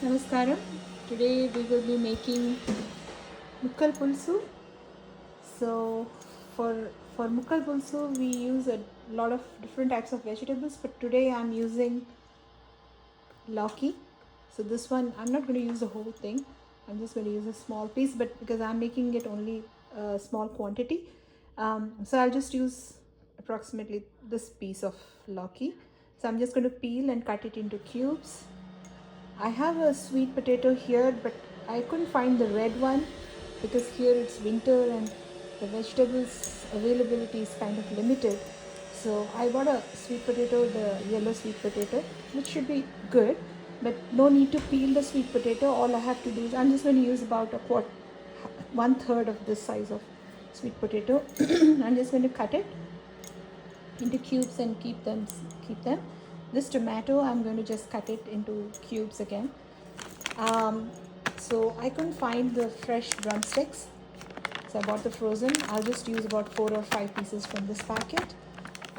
Namaskaram. Today we will be making Mukkal Pulusu. So for Mukkal Pulusu we use a lot of different types of vegetables, but today I'm using lauki. So this one I'm not going to use the whole thing. I'm just going to use a small piece, but because I'm making it only a small quantity, so I'll just use approximately this piece of lauki. So I'm just going to peel and cut it into cubes. I have a sweet potato here, but I couldn't find the red one because here it's winter and the vegetables availability is kind of limited. So I bought a sweet potato, the yellow sweet potato, which should be good, but no need to peel the sweet potato. All I have to do is I'm just going to use about a quart, 1/3 of this size of sweet potato. I'm just going to cut it into cubes and keep them. This tomato I'm going to just cut it into cubes again. So I couldn't find the fresh drumsticks, so I bought the frozen. I'll just use about 4 or 5 pieces from this packet.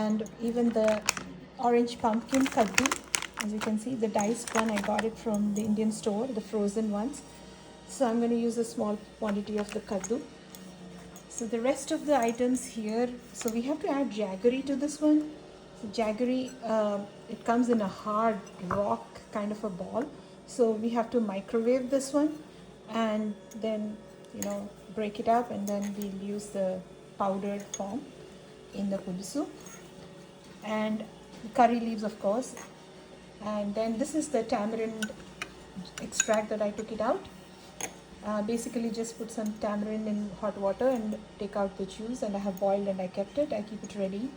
And even the orange pumpkin kaddu, as you can see, the diced one, I got it from the Indian store, the frozen ones. So I'm going to use a small quantity of the kaddu. So the rest of the items here, so we have to add jaggery to this one. So jaggery, it comes in a hard rock kind of a ball. So we have to microwave this one and then, break it up, and then we'll use the powdered form in the pulusu. And curry leaves, of course. And then this is the tamarind extract that I took it out. Basically just put some tamarind in hot water and take out the juice, and I have boiled and I kept it. I keep it ready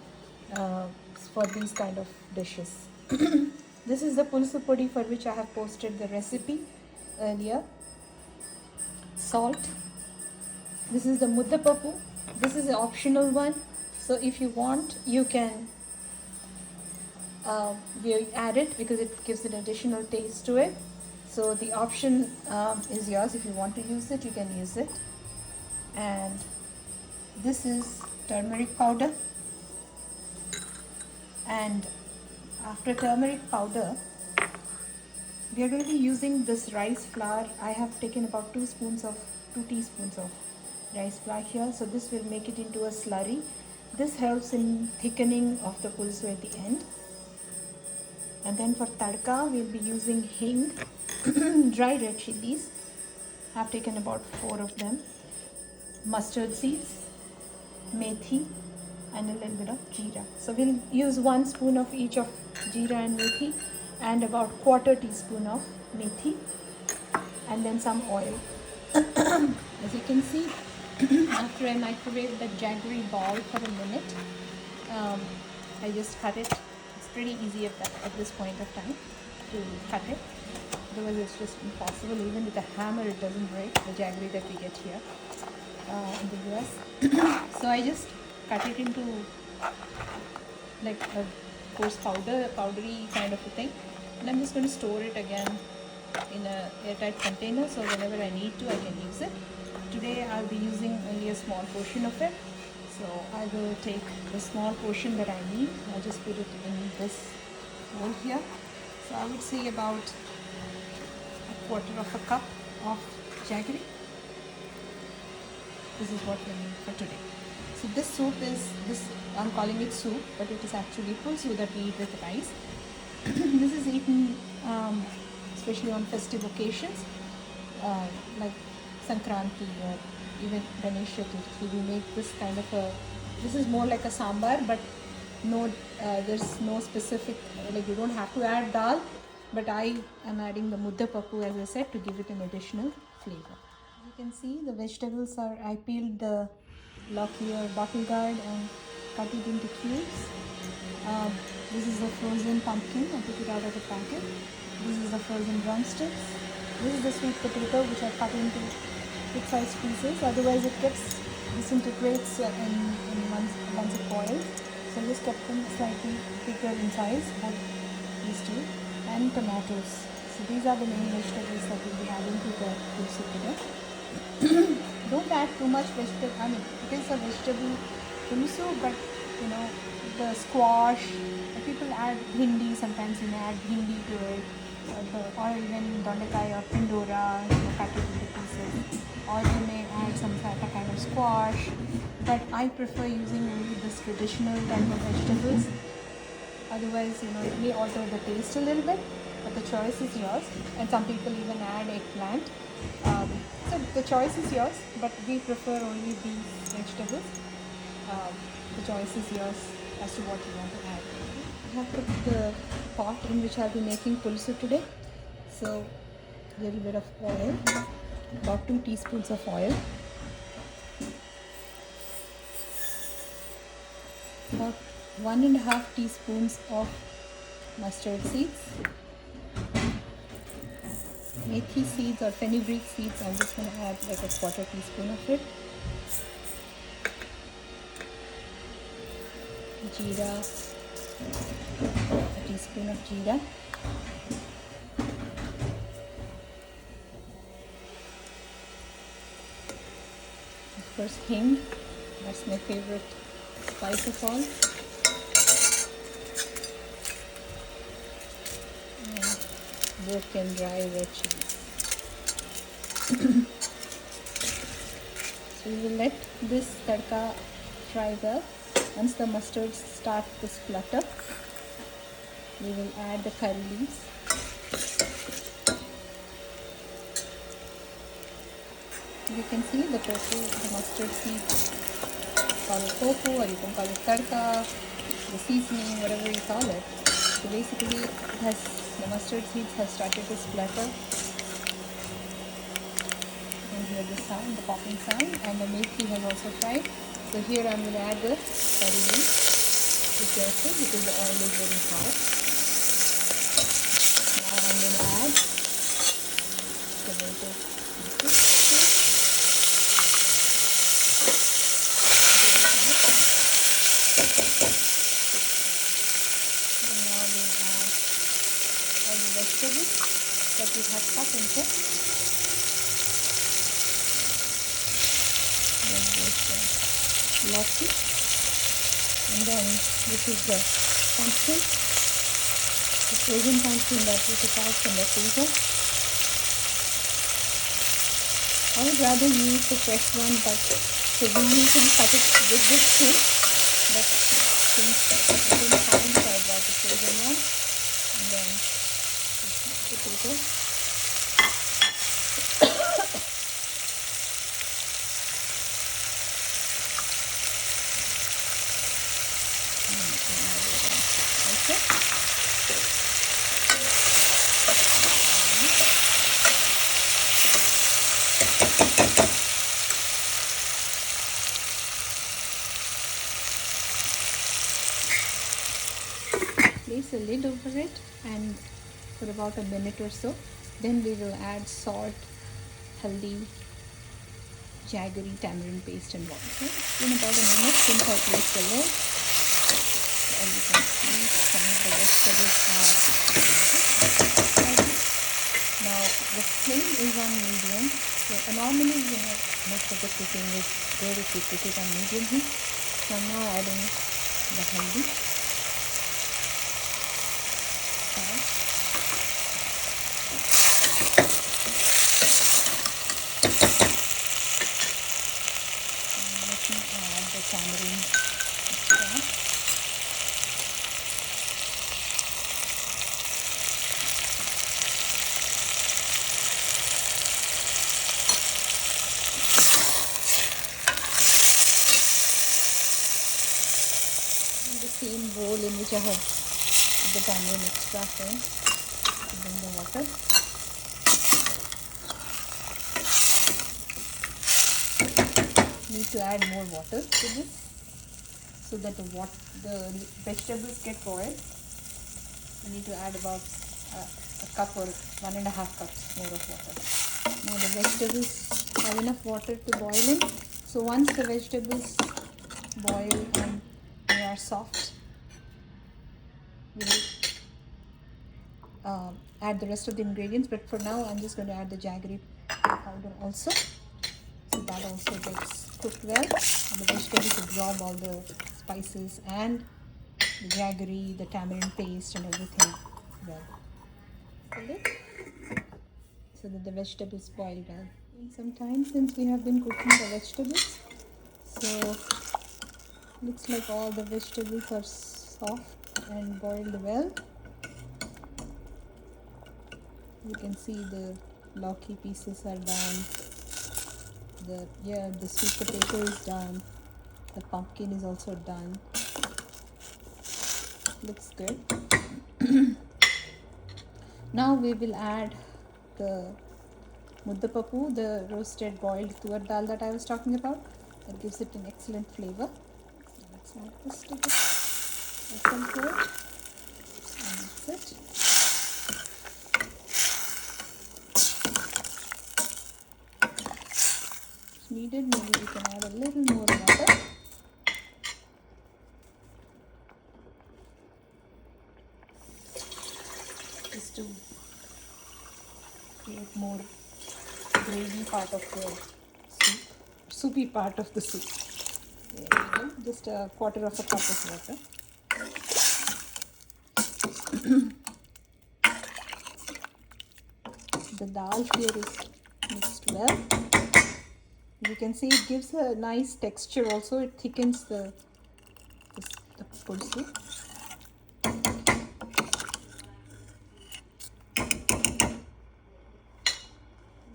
for these kind of dishes. This is the pulusu podi for which I have posted the recipe earlier. Salt. This is the muddapapu. This is an optional one, so if you want you can add it because it gives an additional taste to it. So the option is yours. If you want to use it, you can use it. And this is turmeric powder. And after turmeric powder, we are going to be using this rice flour. I have taken about 2 teaspoons of rice flour here. So this will make it into a slurry. This helps in thickening of the pulsu at the end. And then for tadka, we'll be using hing, dry red chilies. I've taken about 4 of them. Mustard seeds, methi, and a little bit of jeera. So we'll use 1 spoon of each of jeera and methi, and about 1/4 teaspoon of methi, and then some oil. As you can see, after I microwave the jaggery ball for a minute, I just cut it. It's pretty easy at this point of time to cut it. Otherwise it's just impossible. Even with a hammer it doesn't break, the jaggery that we get here in the US. So I just cut it into like a coarse powdery kind of a thing, and I'm just going to store it again in a airtight container, so whenever I need to I can use it. Today I'll be using only a small portion of it, so I will take the small portion that I need. I'll just put it in this bowl here. So I would say about 1/4 cup of jaggery. This is what we need for today. So this soup is, I'm calling it soup, but it is actually pulsu that we eat with rice. This is eaten especially on festive occasions like Sankranti or even Ganesh Chaturthi. We make this kind of this is more like a sambar, but there's no specific, like you don't have to add dal, but I am adding the muddapapu, as I said, to give it an additional flavor. You can see the vegetables I peeled the lauki or bottle gourd and cut it into cubes. This is the frozen pumpkin. I took it out of the packet. This is the frozen drumsticks. This is the sweet potato, which I cut into big-sized pieces. Otherwise, it disintegrates once it boils. So I just kept them slightly bigger in size, but these two, and tomatoes. So these are the main vegetables that we'll be adding to the pulsu today. Don't add too much vegetable. I mean, it is a vegetable pulsu, but the squash. People add bhindi. Sometimes you may add bhindi to it. or even dondekai or pindora, cut it into pieces, or you may add some kind of squash, but I prefer using only this traditional type of vegetables. Otherwise, it may alter the taste a little bit, but the choice is yours. And some people even add eggplant. So the choice is yours, but we prefer only these vegetables. The choice is yours as to what you want to add. I have put the pot in which I'll be making pulusu today. So a little bit of oil, about 2 teaspoons of oil, about 1.5 teaspoons of mustard seeds, methi seeds or fenugreek seeds. I'm just going to add like a 1/4 teaspoon of it. Jeera, a teaspoon of jeera. Of course, hing. That's my favorite spice of all. Broken dry red chilies. So we will let this tadka fry well. Once the mustard starts to splutter, we will add the curry leaves. You can see the tofu, the mustard seeds. Call it tofu, or you can call it tadka, the seasoning, whatever you call it. So basically, the mustard seeds have started to splutter. You can hear the sound, the popping sound, and the methi has also fried. So here I'm going to add the curry leaves. Be careful because the oil is very hot. Now I'm going to add tomato pieces. Vegetables that we have cut into. Then there's the lassi, and then this is the pumpkin, the frozen pumpkin that we took out from the freezer. I would rather use the fresh one, but so we usually cut it with this too. But since I didn't find, so I bought the frozen one, and then potato. Place a lid over it and for about a minute or so. Then we will add salt, haldi, jaggery, tamarind paste and water. Okay? In about a minute since I placed the lid, as you can see, some of the vegetables are ready. Now the flame is on medium. So normally, most of the cooking is good if you cook it on medium heat. So I'm now adding the haldi. Add the tamarind extra. In the same bowl in which I have the tamarind extract in, then the water. Need to add more water to this so that the vegetables get boiled. You need to add about a cup or 1.5 cups more of water. Now the vegetables have enough water to boil in. So once the vegetables boil and they are soft, we will add the rest of the ingredients. But for now, I'm just going to add the jaggery powder also. So that also gets cooked well, and the vegetables absorb all the spices and the jaggery, the tamarind paste and everything well. the lid so that the vegetables boil well. Some time since we have been cooking the vegetables, so looks like all the vegetables are soft and boiled well. You can see the lauki pieces are done. The sweet potato is done. The pumpkin is also done. Looks good. Now we will add the muddapapu, the roasted boiled tuar dal that I was talking about. That gives it an excellent flavor. So let's add this to the vessel here and mix it. If needed, maybe we can add a little more water. Just to create more gravy part of the soup, soupy part of the soup. There we go. Just a quarter of a cup of water. The dal here is mixed well. You can see it gives a nice texture also. It thickens the pulusu.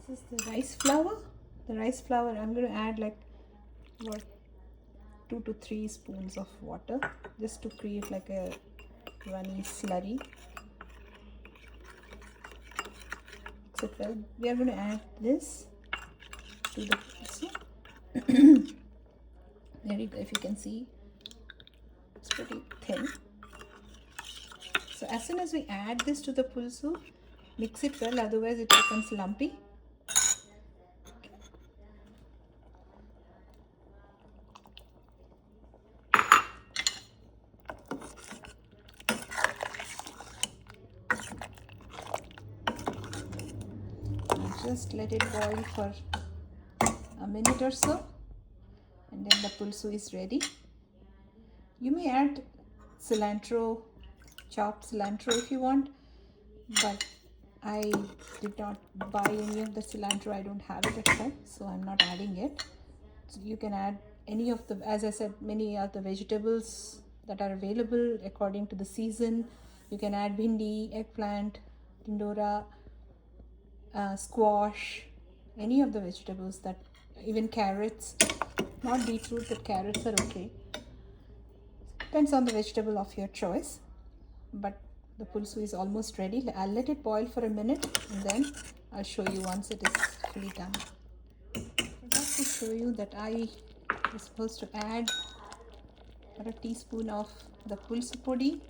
This is the rice flour. The rice flour, I'm going to add like what 2 to 3 spoons of water just to create like a runny slurry. Mix it well. We are going to add this to the pulusu. There you go. If you can see, it's pretty thin. So as soon as we add this to the pulusu, mix it well, otherwise it becomes lumpy. Just let it boil for a minute or so, and then the pulusu is ready. You may add cilantro, chopped cilantro if you want, but I did not buy any of the cilantro. I don't have it at home, so I'm not adding it. So you can add any of the, as I said, many of the vegetables that are available according to the season. You can add bhindi, eggplant, tindora, squash, any of the vegetables, that even carrots, not beetroot, but carrots are okay. Depends on the vegetable of your choice. But the pulusu is almost ready. I'll let it boil for a minute and then I'll show you once it is fully done. I'd like to show you that I was supposed to add a teaspoon of the pulusu podi.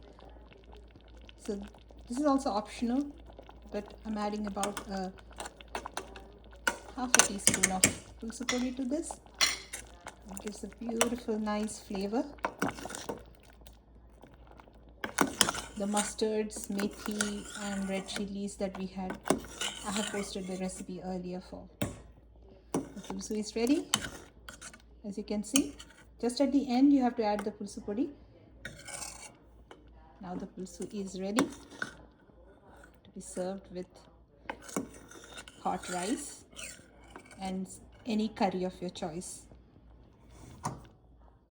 So this is also optional, but I'm adding about half a teaspoon of pulusu podi to this. It gives a beautiful, nice flavor. The mustards, methi and red chilies that we had, I have posted the recipe earlier for. The pulusu is ready. As you can see, just at the end you have to add the pulusu podi. Now the pulusu is ready to be served with hot rice and any curry of your choice.